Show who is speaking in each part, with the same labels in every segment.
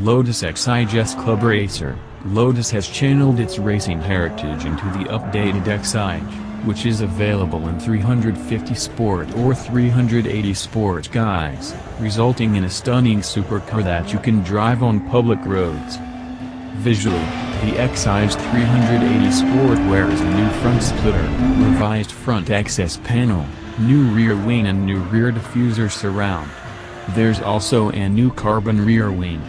Speaker 1: Lotus Exige's Club Racer. Lotus has channeled its racing heritage into the updated Exige, which is available in 350 Sport or 380 Sport guise, resulting in a stunning supercar that you can drive on public roads. Visually, the Exige 380 Sport wears a new front splitter, revised front access panel, new rear wing and new rear diffuser surround. There's also a new carbon rear wing.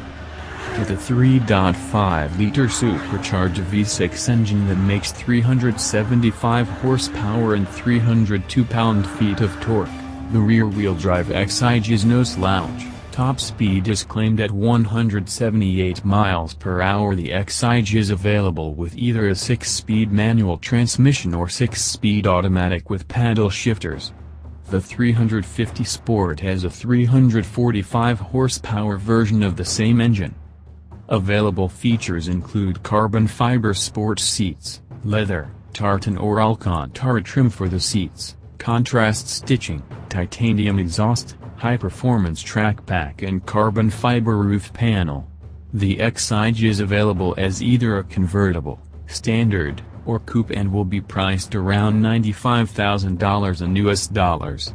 Speaker 1: With a 3.5-liter supercharged V6 engine that makes 375 horsepower and 302 pound-feet of torque, the rear-wheel drive Exige is no slouch. Top speed is claimed at 178 miles per hour. The Exige is available with either a 6-speed manual transmission or 6-speed automatic with paddle shifters. The 350 Sport has a 345 horsepower version of the same engine. Available features include carbon fiber sports seats, leather, tartan or Alcantara trim for the seats, contrast stitching, titanium exhaust, high-performance track pack and carbon fiber roof panel. The Exige is available as either a convertible, standard, or coupe and will be priced around $95,000 in US dollars.